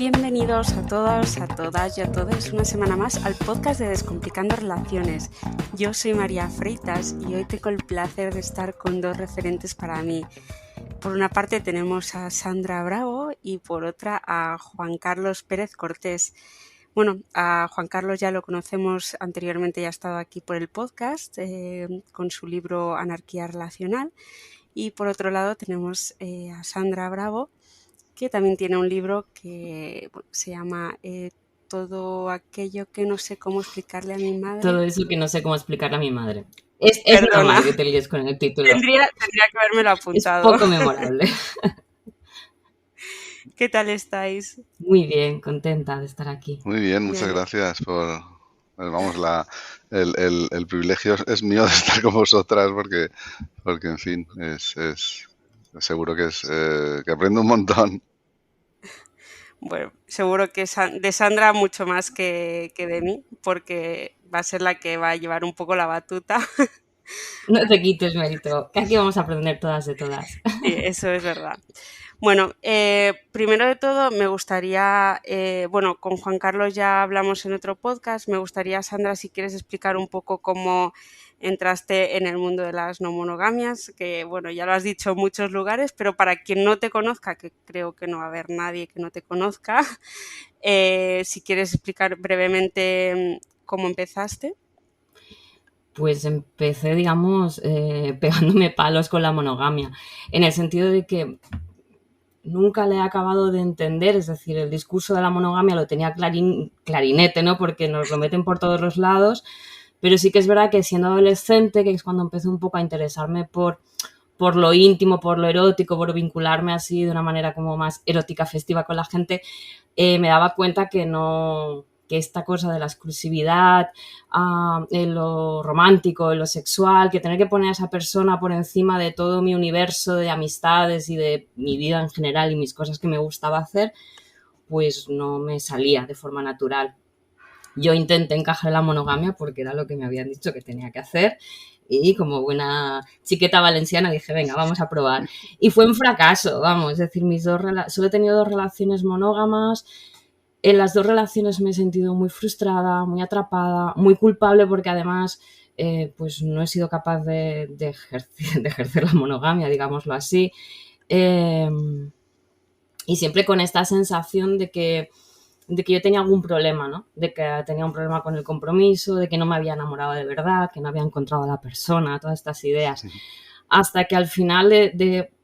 Bienvenidos a todos, a todas y a todos una semana más al podcast de Descomplicando Relaciones. Yo soy María Freitas y hoy tengo el placer de estar con dos referentes para mí. Por una parte tenemos a Sandra Bravo y por otra a Juan Carlos Pérez Cortés. Bueno, a Juan Carlos ya lo conocemos anteriormente, ya ha estado aquí por el podcast con su libro Anarquía Relacional. Y por otro lado tenemos a Sandra Bravo, que también tiene un libro que se llama Todo aquello que no sé cómo explicarle a mi madre. Todo eso que no sé cómo explicarle a mi madre. Es normal que te líes con el título. Tendría que habérmelo apuntado. Es poco memorable. ¿Qué tal estáis? Muy bien, contenta de estar aquí. Muy bien, muchas gracias por... Vamos, el privilegio es mío de estar con vosotras porque en fin, es seguro que aprendo un montón. Bueno, seguro que de Sandra mucho más que de mí, porque va a ser la que va a llevar un poco la batuta. No te quites mérito, que aquí vamos a aprender todas de todas. Sí, eso es verdad. Bueno, primero de todo me gustaría, con Juan Carlos ya hablamos en otro podcast, me gustaría, Sandra, si quieres explicar un poco cómo entraste en el mundo de las no monogamias, que bueno, ya lo has dicho en muchos lugares, pero para quien no te conozca, que creo que no va a haber nadie que no te conozca, si quieres explicar brevemente cómo empezaste. Pues empecé, digamos, pegándome palos con la monogamia, en el sentido de que nunca le he acabado de entender, es decir, el discurso de la monogamia lo tenía clarinete, ¿no? Porque nos lo meten por todos los lados, pero sí que es verdad que siendo adolescente, que es cuando empecé un poco a interesarme por lo íntimo, por lo erótico, por vincularme así de una manera como más erótica, festiva con la gente, me daba cuenta que esta cosa de la exclusividad, en lo romántico, en lo sexual, que tener que poner a esa persona por encima de todo mi universo de amistades y de mi vida en general y mis cosas que me gustaba hacer, pues no me salía de forma natural. Yo intenté encajar en la monogamia porque era lo que me habían dicho que tenía que hacer y como buena chiqueta valenciana dije, venga, vamos a probar. Y fue un fracaso, vamos, es decir, solo he tenido 2 relaciones monógamas. En las 2 relaciones me he sentido muy frustrada, muy atrapada, muy culpable porque además pues no he sido capaz de ejercer la monogamia, digámoslo así. Y siempre con esta sensación de que yo tenía algún problema, ¿no? De que tenía un problema con el compromiso, de que no me había enamorado de verdad, que no había encontrado a la persona, todas estas ideas. Sí. Hasta que al final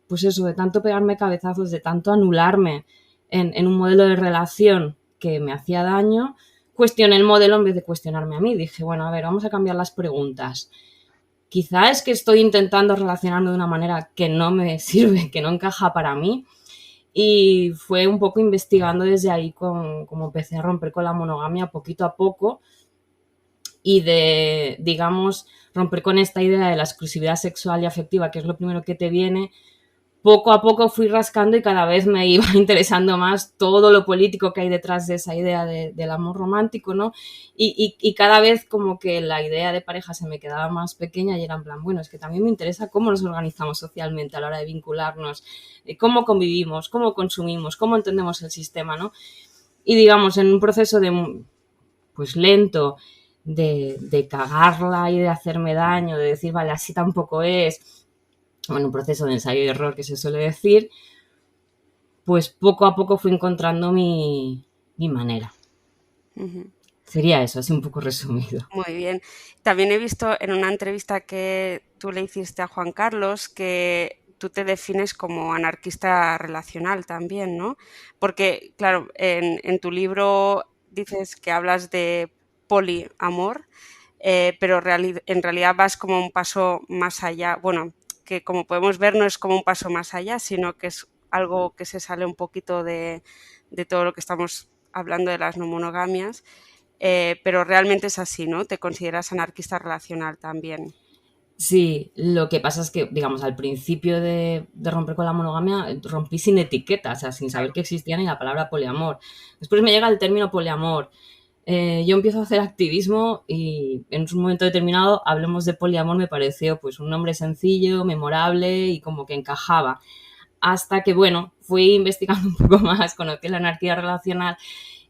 pues eso, de tanto pegarme cabezazos, de tanto anularme en un modelo de relación que me hacía daño, cuestioné el modelo en vez de cuestionarme a mí. Dije, bueno, a ver, vamos a cambiar las preguntas. Quizá es que estoy intentando relacionarme de una manera que no me sirve, que no encaja para mí. Y fue un poco investigando desde ahí como empecé a romper con la monogamia poquito a poco y digamos, romper con esta idea de la exclusividad sexual y afectiva, que es lo primero que te viene. Poco a poco fui rascando y cada vez me iba interesando más todo lo político que hay detrás de esa idea del amor romántico, ¿no? Y cada vez como que la idea de pareja se me quedaba más pequeña y era en plan, bueno, es que también me interesa cómo nos organizamos socialmente a la hora de vincularnos, cómo convivimos, cómo consumimos, cómo entendemos el sistema, ¿no? Y digamos, en un proceso pues lento, de cagarla y de hacerme daño, de decir, vale, así tampoco es, en un proceso de ensayo y error que se suele decir, pues poco a poco fui encontrando mi manera. Uh-huh. Sería eso, así un poco resumido. Muy bien. También he visto en una entrevista que tú le hiciste a Juan Carlos que tú te defines como anarquista relacional también, ¿no? Porque, claro, en tu libro dices que hablas de poliamor, pero en realidad vas como un paso más allá. Bueno, que como podemos ver no es como un paso más allá, sino que es algo que se sale un poquito de todo lo que estamos hablando de las no monogamias, pero realmente es así, ¿no? Te consideras anarquista relacional también. Sí, lo que pasa es que, digamos, al principio de romper con la monogamia rompí sin etiqueta, o sea, sin saber que existía ni la palabra poliamor. Después me llega el término poliamor. Yo empiezo a hacer activismo y en un momento determinado hablemos de poliamor, me pareció pues un nombre sencillo, memorable y como que encajaba. hasta que, bueno, fui investigando un poco más, conocí la anarquía relacional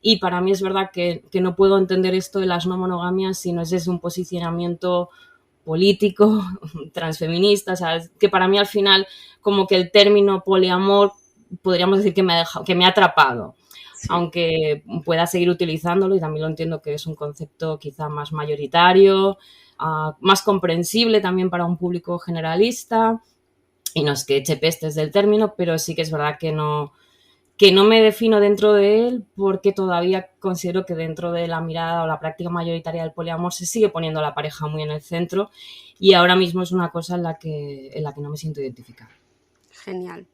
y para mí es verdad que no puedo entender esto de las no monogamias si no es desde un posicionamiento político, transfeminista, o sea, que para mí al final como que el término poliamor podríamos decir que me ha atrapado, Sí. aunque pueda seguir utilizándolo y también lo entiendo que es un concepto quizá más mayoritario, más comprensible también para un público generalista, y no es que eche pestes del término, pero sí que es verdad que no me defino dentro de él porque todavía considero que dentro de la mirada o la práctica mayoritaria del poliamor se sigue poniendo a la pareja muy en el centro y ahora mismo es una cosa en la que no me siento identificada. Genial.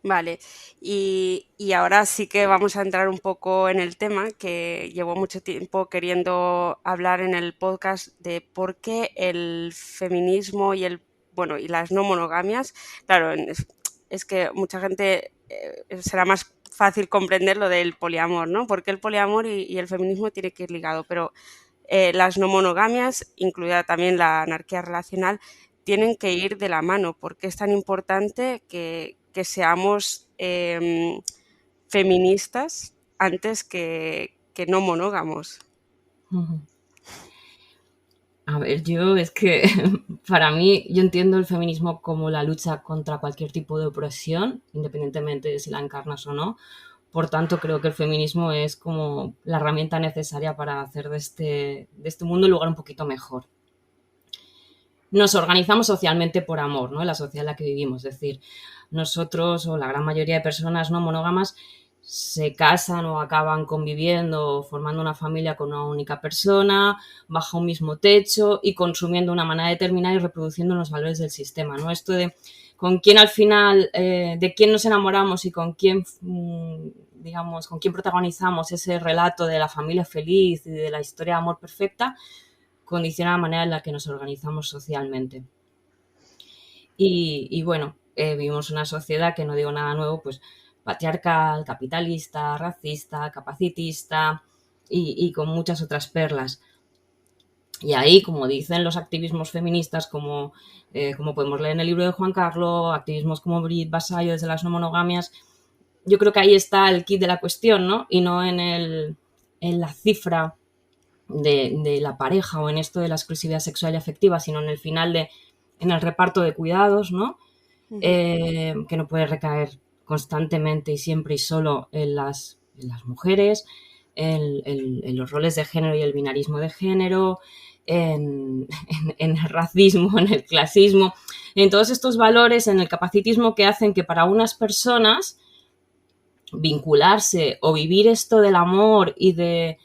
Vale, y ahora sí que vamos a entrar un poco en el tema que llevo mucho tiempo queriendo hablar en el podcast de por qué el feminismo y y las no monogamias. Claro, es que mucha gente será más fácil comprender lo del poliamor, ¿no? Porque el poliamor y el feminismo tiene que ir ligado, pero las no monogamias, incluida también la anarquía relacional, tienen que ir de la mano, porque es tan importante que seamos feministas antes que no monógamos. A ver, es que para mí, yo entiendo el feminismo como la lucha contra cualquier tipo de opresión, independientemente de si la encarnas o no. Por tanto, creo que el feminismo es como la herramienta necesaria para hacer de este mundo un lugar un poquito mejor. Nos organizamos socialmente por amor, ¿no? En la sociedad en la que vivimos. Es decir, nosotros o la gran mayoría de personas no monógamas se casan o acaban conviviendo o formando una familia con una única persona, bajo un mismo techo y consumiendo de una manera determinada y reproduciendo los valores del sistema, ¿no? Esto de con quién al final, de quién nos enamoramos y con quién, digamos, con quién protagonizamos ese relato de la familia feliz y de la historia de amor perfecta, condiciona la manera en la que nos organizamos socialmente. Y bueno, vivimos una sociedad que, no digo nada nuevo, pues patriarcal, capitalista, racista, capacitista y con muchas otras perlas. Y ahí, como dicen los activismos feministas, como podemos leer en el libro de Juan Carlos, activismos como Brit Basayo desde las no monogamias, yo creo que ahí está el kit de la cuestión, ¿no? Y no en la cifra de la pareja o en esto de la exclusividad sexual y afectiva, sino en el final en el reparto de cuidados, ¿no? Que no puede recaer constantemente y siempre y solo en las mujeres, en los roles de género y el binarismo de género, en el racismo, en el clasismo, en todos estos valores, en el capacitismo que hacen que para unas personas vincularse o vivir esto del amor y de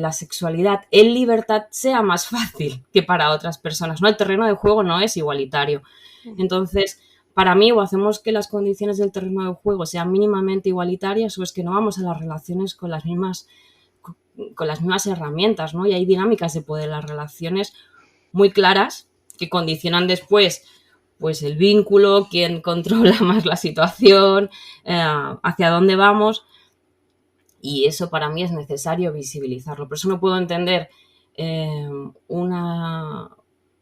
la sexualidad en libertad sea más fácil que para otras personas, ¿no? El terreno de juego no es igualitario. Entonces, para mí, o hacemos que las condiciones del terreno de juego sean mínimamente igualitarias o es que no vamos a las relaciones con las mismas herramientas, ¿no? Y hay dinámicas de poder en las relaciones muy claras que condicionan después pues el vínculo, quién controla más la situación, hacia dónde vamos. Y eso para mí es necesario visibilizarlo. Por eso no puedo entender una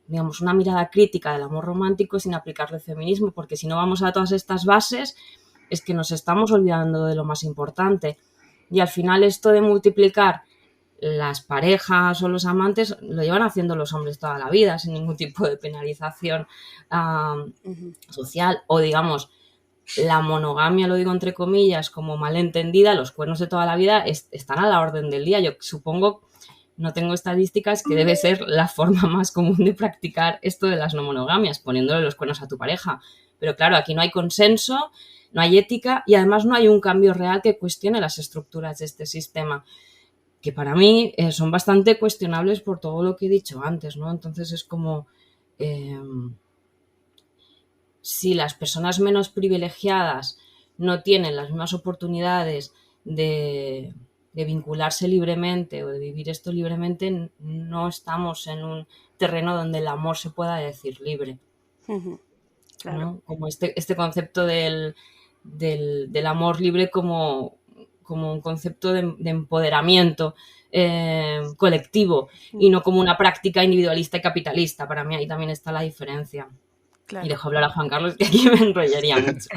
mirada crítica del amor romántico sin aplicarle feminismo, porque si no vamos a todas estas bases es que nos estamos olvidando de lo más importante. Y al final esto de multiplicar las parejas o los amantes lo llevan haciendo los hombres toda la vida sin ningún tipo de penalización social o digamos la monogamia, lo digo entre comillas, como malentendida, los cuernos de toda la vida están a la orden del día. Yo supongo, no tengo estadísticas, que debe ser la forma más común de practicar esto de las no monogamias, poniéndole los cuernos a tu pareja. Pero claro, aquí no hay consenso, no hay ética y además no hay un cambio real que cuestione las estructuras de este sistema, que para mí son bastante cuestionables por todo lo que he dicho antes, ¿no? Entonces es como... si las personas menos privilegiadas no tienen las mismas oportunidades de vincularse libremente o de vivir esto libremente, no estamos en un terreno donde el amor se pueda decir libre. Claro. ¿No? Como este concepto del amor libre como un concepto de empoderamiento colectivo y no como una práctica individualista y capitalista. Para mí ahí también está la diferencia. Claro. Y dejo hablar a Juan Carlos, que aquí me enrollaría mucho.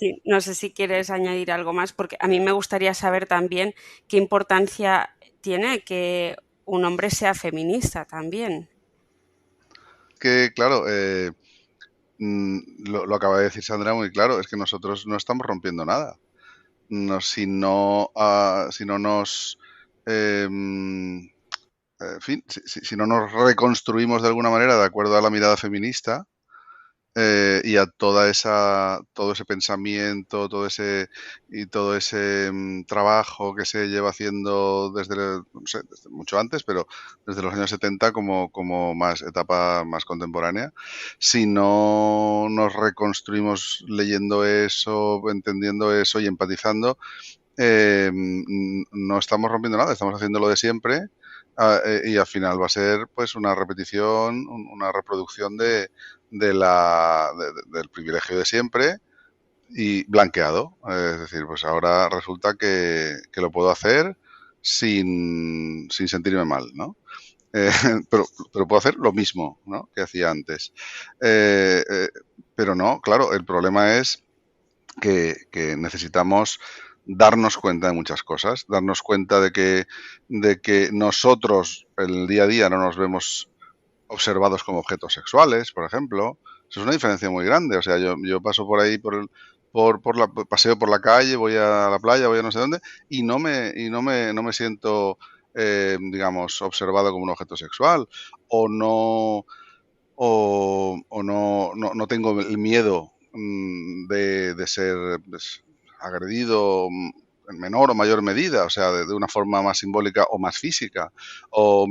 Sí, no sé si quieres añadir algo más, porque a mí me gustaría saber también qué importancia tiene que un hombre sea feminista también. Que claro, lo acaba de decir Sandra muy claro, es que nosotros no estamos rompiendo nada. Si no nos, en fin, si no nos reconstruimos de alguna manera de acuerdo a la mirada feminista, y a todo ese pensamiento, todo ese trabajo que se lleva haciendo no sé, desde mucho antes, pero desde los años 70 como más etapa más contemporánea. Si no nos reconstruimos leyendo eso, entendiendo eso y empatizando, no estamos rompiendo nada, estamos haciendo lo de siempre, y al final va a ser pues una repetición, una reproducción del privilegio de siempre y blanqueado. Es decir, pues ahora resulta que lo puedo hacer sin sentirme mal, ¿no? Eh, pero, pero puedo hacer lo mismo, ¿no?, que hacía antes. Eh, eh, pero no, claro, el problema es que necesitamos darnos cuenta de muchas cosas, darnos cuenta de que nosotros en el día a día no nos vemos observados como objetos sexuales, por ejemplo. Eso es una diferencia muy grande. O sea, yo paso por ahí, paseo por la calle, voy a la playa, voy a no sé dónde, y no me siento, digamos, observado como un objeto sexual, o no, no tengo el miedo de ser pues, agredido en menor o mayor medida, o sea, de una forma más simbólica o más física, o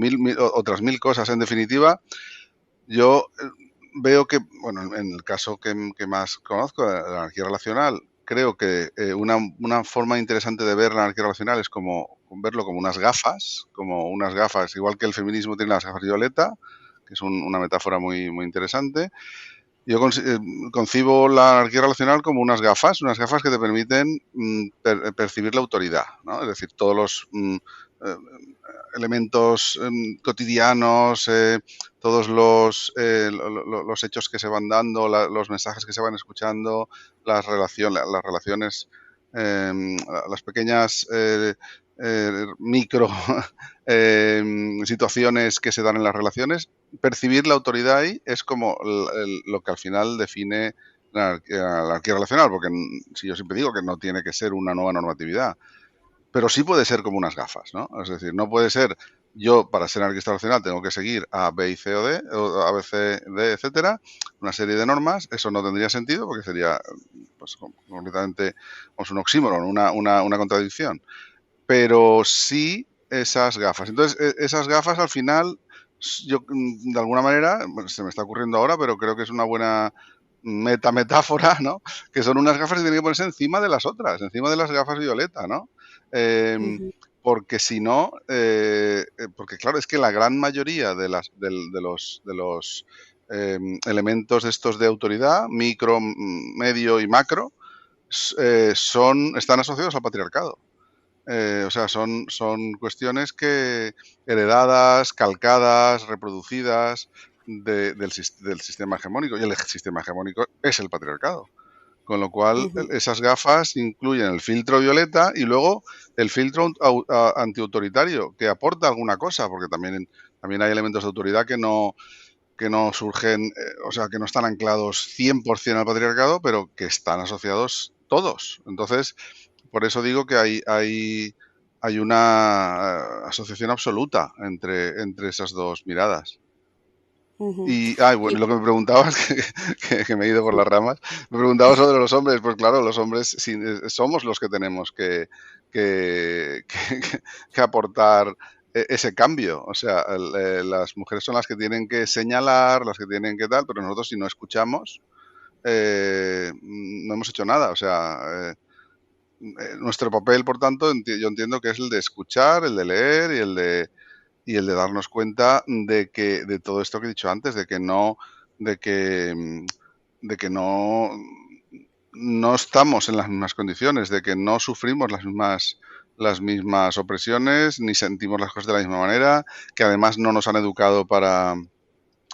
otras mil cosas. En definitiva, yo veo que, bueno, en el caso que más conozco, la anarquía relacional, creo que una forma interesante de ver la anarquía relacional es como verlo como unas gafas, igual que el feminismo tiene las gafas violeta, que es una metáfora muy interesante. Yo concibo la anarquía relacional como unas gafas que te permiten percibir la autoridad, ¿no? Es decir, todos los eh, elementos cotidianos, todos los hechos que se van dando, los mensajes que se van escuchando, las relaciones, las pequeñas micro situaciones que se dan en las relaciones, percibir la autoridad ahí es como lo que al final define la anarquía relacional, porque si yo siempre digo que no tiene que ser una nueva normatividad, pero sí puede ser como unas gafas, ¿no? Es decir, no puede ser yo, para ser anarquista racional, tengo que seguir A, B y C o D, o A, B, C, D, etcétera, una serie de normas. Eso no tendría sentido porque sería pues, completamente pues, un oxímoron, una contradicción. Pero sí esas gafas. Entonces, esas gafas al final, yo de alguna manera, bueno, se me está ocurriendo ahora, pero creo que es una buena metáfora, ¿no? Que son unas gafas que tienen que ponerse encima de las otras, encima de las gafas violeta, ¿no? Ujú. Porque si no, porque claro, es que la gran mayoría de los elementos de estos de autoridad, micro, medio y macro, están asociados al patriarcado. O sea, son cuestiones que heredadas, calcadas, reproducidas del sistema hegemónico. Y el sistema hegemónico es el patriarcado. Con lo cual, Ujú. esas gafas incluyen el filtro violeta y luego el filtro antiautoritario, que aporta alguna cosa, porque también hay elementos de autoridad que no surgen, o sea, que no están anclados 100% al patriarcado, pero que están asociados todos. Entonces, por eso digo que hay una asociación absoluta entre esas dos miradas. Ujú. Y, Y bueno, lo que me preguntabas, que me he ido por sí. las ramas, me preguntabas sobre los hombres. Pues claro, los hombres somos los que tenemos que aportar ese cambio. O sea, las mujeres son las que tienen que señalar, las que tienen que tal, pero nosotros si no escuchamos, no hemos hecho nada. O sea, nuestro papel, por tanto, yo entiendo que es el de escuchar, el de leer y el de darnos cuenta de todo esto que he dicho antes, de que, de que no estamos en las mismas condiciones, de que no sufrimos las mismas opresiones, ni sentimos las cosas de la misma manera, que además no nos han educado para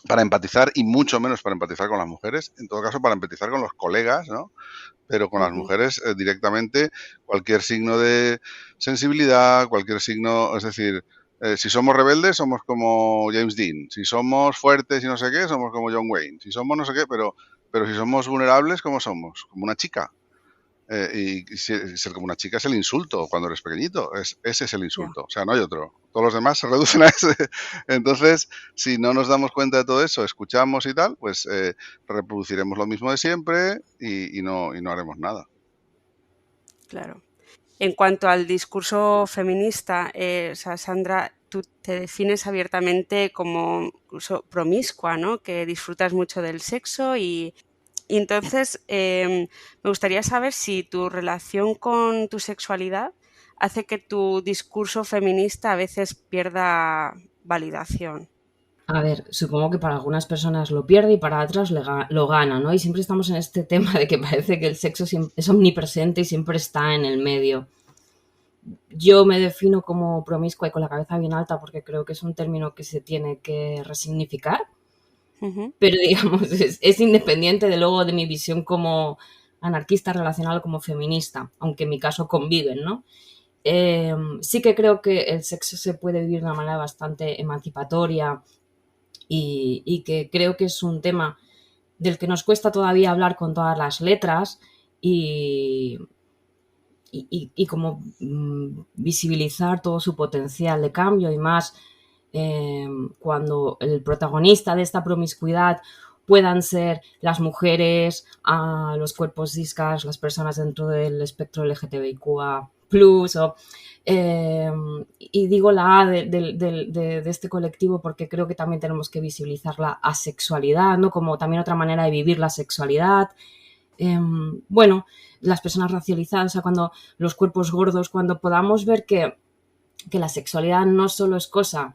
empatizar y mucho menos para empatizar con las mujeres, en todo caso para empatizar con los colegas, ¿no? pero con las Ujú. mujeres directamente cualquier signo de sensibilidad, cualquier signo, es decir, si somos rebeldes somos como James Dean, si somos fuertes y no sé qué, somos como John Wayne, si somos no sé qué, pero si somos vulnerables, ¿cómo somos? Como una chica. Y ser como una chica es el insulto cuando eres pequeñito, ese es el Ya, insulto, o sea, no hay otro. Todos los demás se reducen a ese. Entonces, si no nos damos cuenta de todo eso, escuchamos y tal, pues reproduciremos lo mismo de siempre y no haremos nada. claro. En cuanto al discurso feminista, o sea, Sandra, tú te defines abiertamente como incluso promiscua, ¿no? Que disfrutas mucho del sexo y entonces me gustaría saber si tu relación con tu sexualidad hace que tu discurso feminista a veces pierda validación. A ver, supongo que para algunas personas lo pierde y para otras lo gana, ¿no? Y siempre estamos en este tema de que parece que el sexo es omnipresente y siempre está en el medio. Yo me defino como promiscua y con la cabeza bien alta porque creo que es un término que se tiene que resignificar, Ujú, pero digamos, es independiente de luego de mi visión como anarquista relacional o como feminista, aunque en mi caso conviven, ¿no? Sí que creo que el sexo se puede vivir de una manera bastante emancipatoria y que creo que es un tema del que nos cuesta todavía hablar con todas las letras y, y como visibilizar todo su potencial de cambio y más cuando el protagonista de esta promiscuidad puedan ser las mujeres, los cuerpos ciscas, las personas dentro del espectro LGTBIQA+, eh, y digo la A de este colectivo porque creo que también tenemos que visibilizar la asexualidad, ¿no? Como también otra manera de vivir la sexualidad. Bueno, las personas racializadas, o sea, cuando los cuerpos gordos, cuando podamos ver que la sexualidad no solo es cosa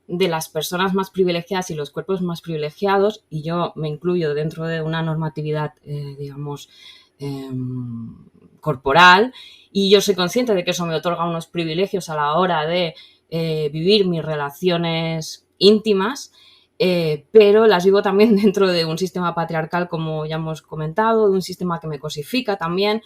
de las personas más privilegiadas y los cuerpos más privilegiados, y yo me incluyo dentro de una normatividad, digamos, eh, corporal, y yo soy consciente de que eso me otorga unos privilegios a la hora de vivir mis relaciones íntimas, pero las vivo también dentro de un sistema patriarcal, como ya hemos comentado, de un sistema que me cosifica también,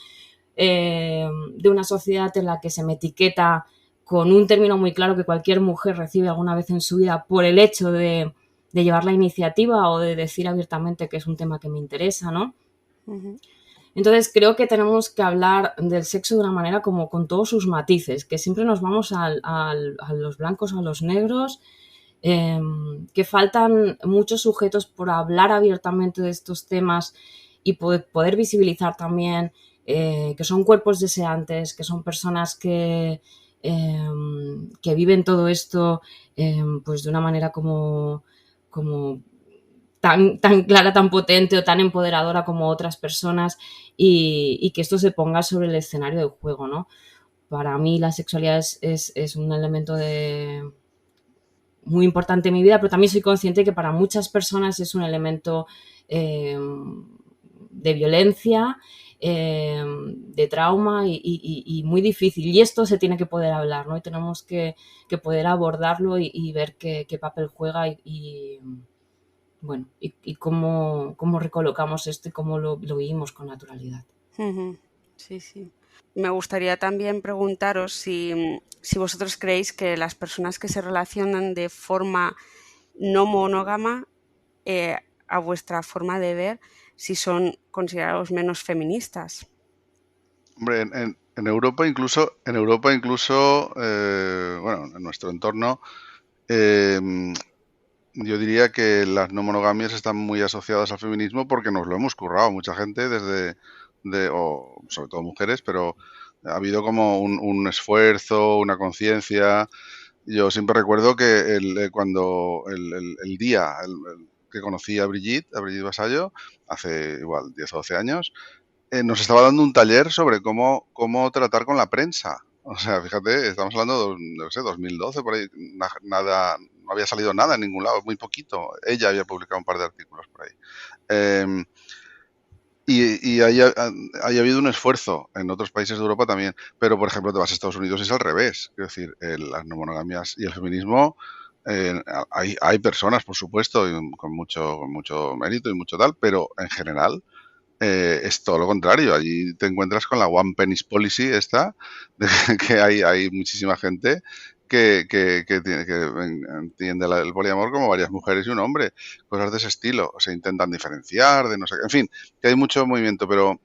de una sociedad en la que se me etiqueta con un término muy claro que cualquier mujer recibe alguna vez en su vida por el hecho de llevar la iniciativa o de decir abiertamente que es un tema que me interesa, ¿no? ujú. Entonces creo que tenemos que hablar del sexo de una manera como con todos sus matices, que siempre nos vamos a los blancos, a los negros, que faltan muchos sujetos por hablar abiertamente de estos temas y poder visibilizar también que son cuerpos deseantes, que son personas que viven todo esto pues de una manera como tan clara, tan potente o tan empoderadora como otras personas y que esto se ponga sobre el escenario del juego, ¿no? Para mí la sexualidad es un elemento muy importante en mi vida, pero también soy consciente que para muchas personas es un elemento de violencia, de trauma y muy difícil. Y esto se tiene que poder hablar, ¿no? Y tenemos que poder abordarlo y ver qué papel juega bueno, y cómo recolocamos esto y cómo lo vivimos con naturalidad. Ujú, sí, sí. Me gustaría también preguntaros si vosotros creéis que las personas que se relacionan de forma no monógama, a vuestra forma de ver, si son considerados menos feministas. Hombre, en Europa incluso, bueno, en nuestro entorno, eh, yo diría que las no monogamias están muy asociadas al feminismo porque nos lo hemos currado mucha gente o sobre todo mujeres, pero ha habido como un esfuerzo, una conciencia. Yo siempre recuerdo que cuando el día que conocí a Brigitte Vasallo, hace igual 10 o 12 años, nos estaba dando un taller sobre cómo tratar con la prensa. O sea, fíjate, estamos hablando de, no sé, 2012, por ahí, nada, no había salido nada en ningún lado, muy poquito. Ella había publicado un par de artículos por ahí. Eh, y ahí ha habido un esfuerzo en otros países de Europa también, pero por ejemplo te vas a Estados Unidos y es al revés. Quiero decir, las no monogamias y el feminismo, hay personas, por supuesto, y con mucho mérito y mucho tal, pero en general es todo lo contrario. Allí te encuentras con la One Penis Policy esta, que hay muchísima gente que entiende el poliamor como varias mujeres y un hombre, cosas de ese estilo. Se intentan diferenciar, de no sé qué. En fin, que hay mucho movimiento, pero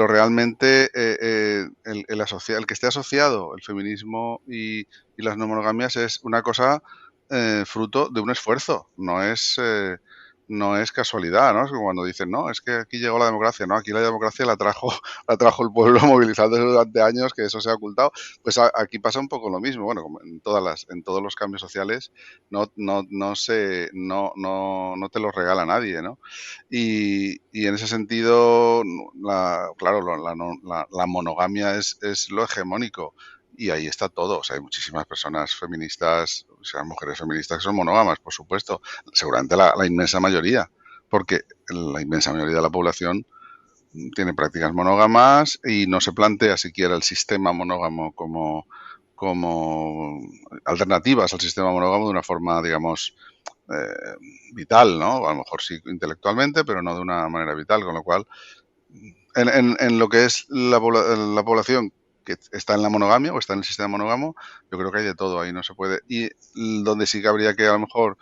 realmente el que esté asociado el feminismo y las no monogamias es una cosa fruto de un esfuerzo, no es casualidad, ¿no? Es como cuando dicen, no, es que aquí llegó la democracia, no, aquí la democracia la trajo el pueblo movilizándose durante años, que eso se ha ocultado. Pues aquí pasa un poco lo mismo, bueno, como en todos los cambios sociales, no te los regala nadie, ¿no? Y en ese sentido, claro, la monogamia es lo hegemónico. Y ahí está todo. O sea, hay muchísimas personas feministas, o sea, mujeres feministas que son monógamas, por supuesto. Seguramente la inmensa mayoría, porque la inmensa mayoría de la población tiene prácticas monógamas y no se plantea siquiera el sistema monógamo como alternativas al sistema monógamo de una forma, digamos, vital, ¿no? A lo mejor sí intelectualmente, pero no de una manera vital, con lo cual, en lo que es la población que está en la monogamia o está en el sistema monógamo, yo creo que hay de todo, ahí no se puede. Y donde sí que habría que a lo mejor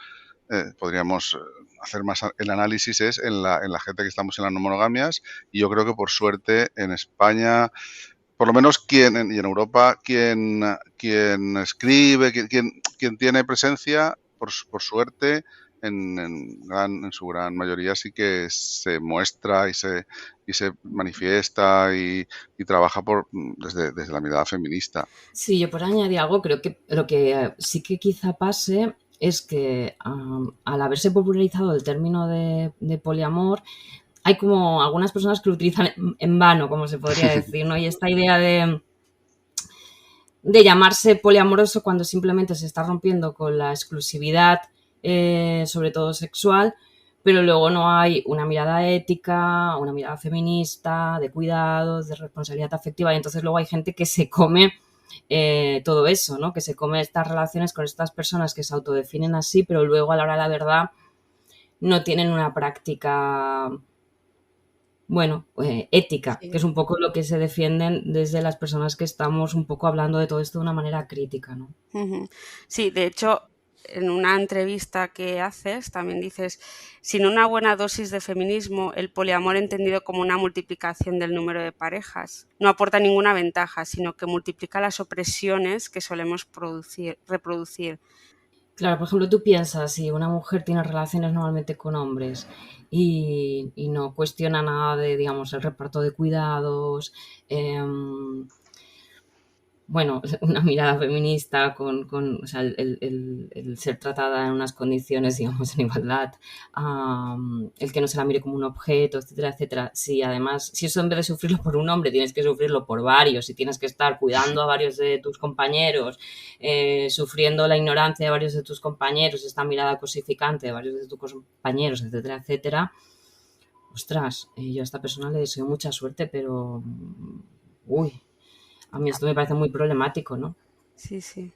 podríamos hacer más el análisis es en la gente que estamos en las no monogamias, y yo creo que por suerte en España, por lo menos y en Europa, quien escribe, quien tiene presencia, por suerte, en su gran mayoría sí que se muestra y se manifiesta y trabaja desde la mirada feminista. Sí, yo por añadir algo, creo que lo que sí que quizá pase es que al haberse popularizado el término de poliamor, hay como algunas personas que lo utilizan en vano, como se podría decir, ¿no? Y esta idea de llamarse poliamoroso cuando simplemente se está rompiendo con la exclusividad, sobre todo sexual, pero luego no hay una mirada ética, una mirada feminista, de cuidados, de responsabilidad afectiva, y entonces luego hay gente que se come todo eso, ¿no? Que se come estas relaciones con estas personas que se autodefinen así, pero luego a la hora de la verdad no tienen una práctica, bueno, ética, Sí. que es un poco lo que se defienden desde las personas que estamos un poco hablando de todo esto de una manera crítica, ¿no? Sí, de hecho, en una entrevista que haces también dices, sin una buena dosis de feminismo, el poliamor entendido como una multiplicación del número de parejas no aporta ninguna ventaja, sino que multiplica las opresiones que solemos reproducir. Claro, por ejemplo, tú piensas, si una mujer tiene relaciones normalmente con hombres y no cuestiona nada de, digamos, el reparto de cuidados, bueno, una mirada feminista o sea, el ser tratada en unas condiciones, digamos, en igualdad, el que no se la mire como un objeto, etcétera, etcétera. Si además, si eso en vez de sufrirlo por un hombre, tienes que sufrirlo por varios y tienes que estar cuidando a varios de tus compañeros, sufriendo la ignorancia de varios de tus compañeros, esta mirada cosificante de varios de tus compañeros, etcétera, etcétera, ostras, yo a esta persona le deseo mucha suerte, pero, uy, a mí esto me parece muy problemático, ¿no? Sí, sí.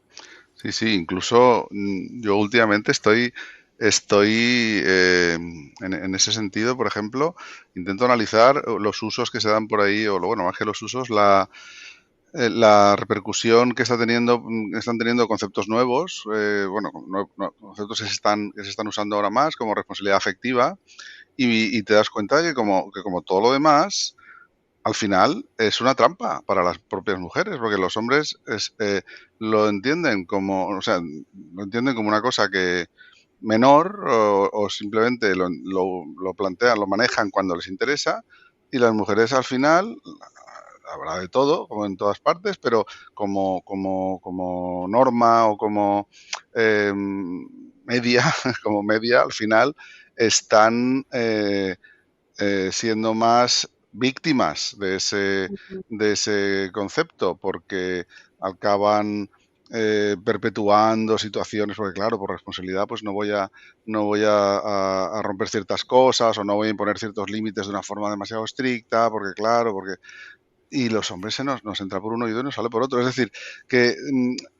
Sí, incluso yo últimamente estoy en ese sentido, por ejemplo, intento analizar los usos que se dan por ahí, o bueno, más que los usos, la repercusión que están teniendo conceptos nuevos, bueno, conceptos que se están usando ahora más, como responsabilidad afectiva, y te das cuenta que como todo lo demás, al final es una trampa para las propias mujeres, porque los hombres lo entienden o sea, lo entienden como una cosa que menor, o simplemente lo plantean, lo manejan cuando les interesa, y las mujeres al final, habrá de todo, como en todas partes, pero como norma o como media, como media, al final están siendo más víctimas de ese concepto, porque acaban perpetuando situaciones, porque claro, por responsabilidad pues no voy a romper ciertas cosas, o no voy a imponer ciertos límites de una forma demasiado estricta, porque claro, y los hombres nos entra por un oído y nos sale por otro. Es decir, que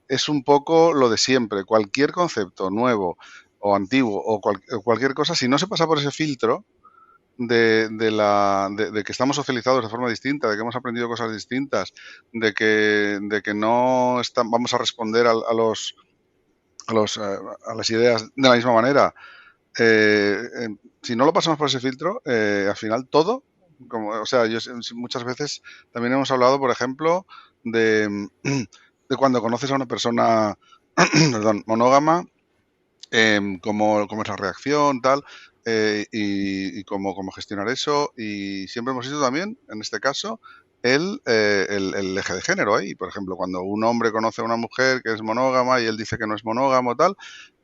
es un poco lo de siempre. Cualquier concepto nuevo o antiguo o cualquier cosa, si no se pasa por ese filtro, de que estamos socializados de forma distinta, de que hemos aprendido cosas distintas, de que no vamos a responder a las ideas de la misma manera. Si no lo pasamos por ese filtro, al final todo, o sea, muchas veces también hemos hablado, por ejemplo, de, de cuando conoces a una persona, perdón, monógama, cómo es la reacción, tal, y cómo gestionar eso. Y siempre hemos visto también, en este caso, el eje de género ahí. Por ejemplo, cuando un hombre conoce a una mujer que es monógama y él dice que no es monógamo, tal,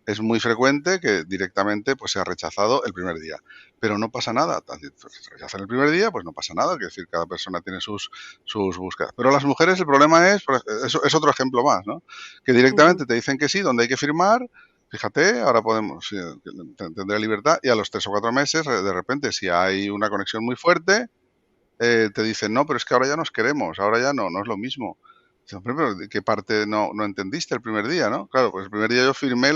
es muy frecuente que directamente pues sea rechazado el primer día. Pero no pasa nada. Si se rechazan el primer día, pues no pasa nada. Es decir, cada persona tiene sus búsquedas. Pero las mujeres el problema es otro ejemplo más, ¿no? Que Ujú. directamente te dicen que sí, donde hay que firmar. Fíjate, ahora podemos, sí, tendré libertad, y a los 3 o 4 meses, de repente, si hay una conexión muy fuerte, te dicen, no, pero es que ahora ya nos queremos, ahora ya no es lo mismo. Dice, hombre, pero ¿de qué parte no entendiste el primer día, no? Claro, pues el primer día yo firmé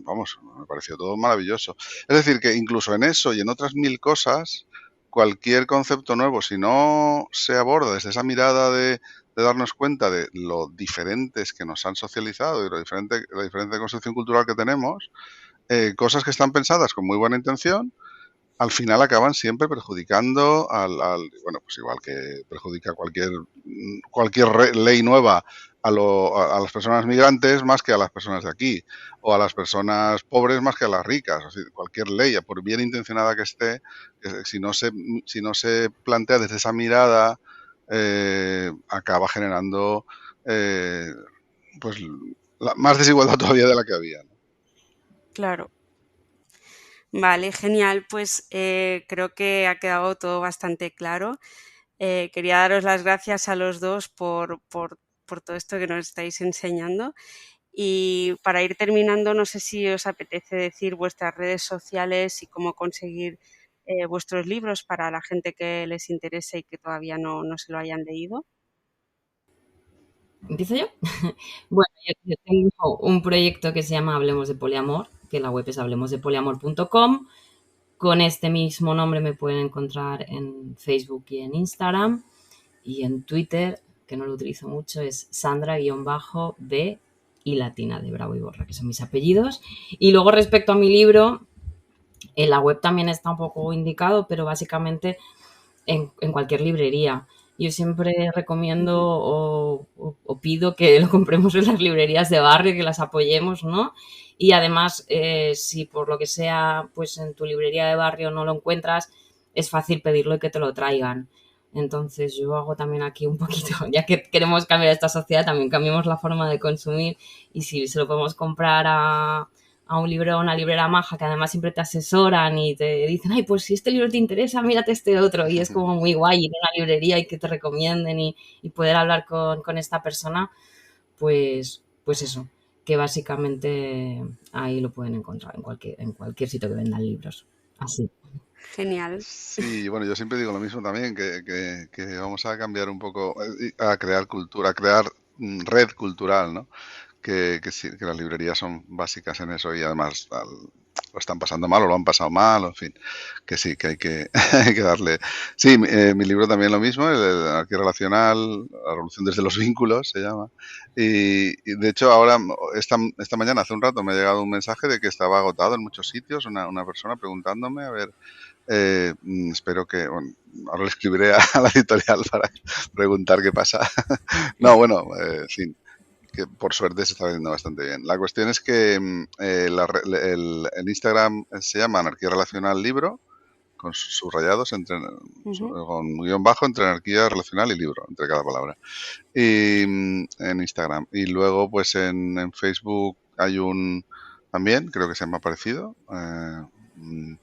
vamos, me pareció todo maravilloso. Es decir, que incluso en eso y en otras 1000 cosas, cualquier concepto nuevo, si no se aborda desde esa mirada de darnos cuenta de lo diferentes que nos han socializado y la diferente construcción cultural que tenemos, cosas que están pensadas con muy buena intención, al final acaban siempre perjudicando bueno, pues igual que perjudica cualquier ley nueva a las personas migrantes más que a las personas de aquí, o a las personas pobres más que a las ricas. O sea, cualquier ley, por bien intencionada que esté, si no se plantea desde esa mirada, acaba generando eh, pues más desigualdad todavía de la que había, ¿no? Claro. Vale, genial. Pues creo que ha quedado todo bastante claro. Quería daros las gracias a los dos por todo esto que nos estáis enseñando. Y para ir terminando, no sé si os apetece decir vuestras redes sociales y cómo conseguir vuestros libros para la gente que les interese y que todavía no se lo hayan leído. ¿Empiezo yo? Bueno, yo tengo un proyecto que se llama Hablemos de Poliamor, que la web es hablemosdepoliamor.com. Con este mismo nombre me pueden encontrar en Facebook y en Instagram, y en Twitter, que no lo utilizo mucho, es Sandra-B y latina de Bravo y Borra, que son mis apellidos. Y luego respecto a mi libro, en la web también está un poco indicado, pero básicamente en cualquier librería. Yo siempre recomiendo Ujú. o pido que lo compremos en las librerías de barrio, que las apoyemos, ¿no? Y además, si por lo que sea, pues en tu librería de barrio no lo encuentras, es fácil pedirlo y que te lo traigan. Entonces yo hago también aquí un poquito, ya que queremos cambiar esta sociedad, también cambiamos la forma de consumir, y si se lo podemos comprar a un libro o una librera maja, que además siempre te asesoran y te dicen, ay, pues si este libro te interesa, mírate este otro. Y es como muy guay ir a una librería y que te recomienden y poder hablar con esta persona, pues eso, que básicamente ahí lo pueden encontrar en cualquier sitio que vendan libros. Así. Genial. Sí, bueno, yo siempre digo lo mismo también, que vamos a cambiar un poco, a crear cultura, a crear red cultural, ¿no? Sí, que las librerías son básicas en eso, y además lo están pasando mal o lo han pasado mal, o en fin, que sí, que hay que, hay que darle. Sí, mi libro también lo mismo, el Anarquía Relacional, la revolución desde los vínculos se llama. Y de hecho ahora, esta mañana, hace un rato, me ha llegado un mensaje de que estaba agotado en muchos sitios, una persona preguntándome, a ver, espero que, bueno, ahora le escribiré a la editorial para preguntar qué pasa. No, bueno, sí, que por suerte se está vendiendo bastante bien. La cuestión es que el Instagram se llama Anarquía Relacional Libro, con subrayados, Ujú. con guión bajo entre anarquía relacional y libro, entre cada palabra. Y en Instagram. Y luego, pues en Facebook hay también, creo que se llama parecido. Mm, Ujú.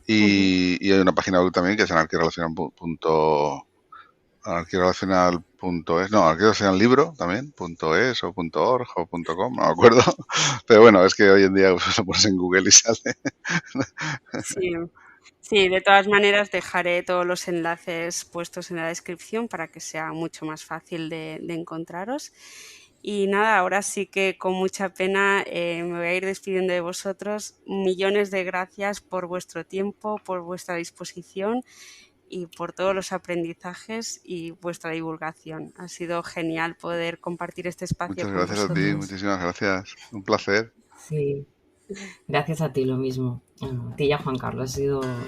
y hay una página web también que es anarquirelacional.es, no, anarquirelacionallibro también, .es o .org o .com, no me acuerdo. Pero bueno, es que hoy en día pues, lo pones en Google y sale. Sí. Sí, de todas maneras dejaré todos los enlaces puestos en la descripción para que sea mucho más fácil de encontraros. Y nada, ahora sí que con mucha pena me voy a ir despidiendo de vosotros. Millones de gracias por vuestro tiempo, por vuestra disposición y por todos los aprendizajes y vuestra divulgación. Ha sido genial poder compartir este espacio Muchas con gracias a ti, vosotros. muchísimas gracias. Un placer. Sí, gracias a ti lo mismo. A ti y a Juan Carlos.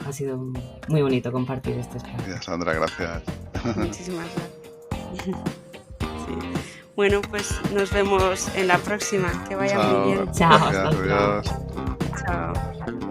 Ha sido muy bonito compartir este espacio. Y a Sandra, gracias. Muchísimas gracias. Sí. Bueno, pues nos vemos en la próxima. Que vaya muy bien. Chao, hasta Gracias, luego. adiós. Chao.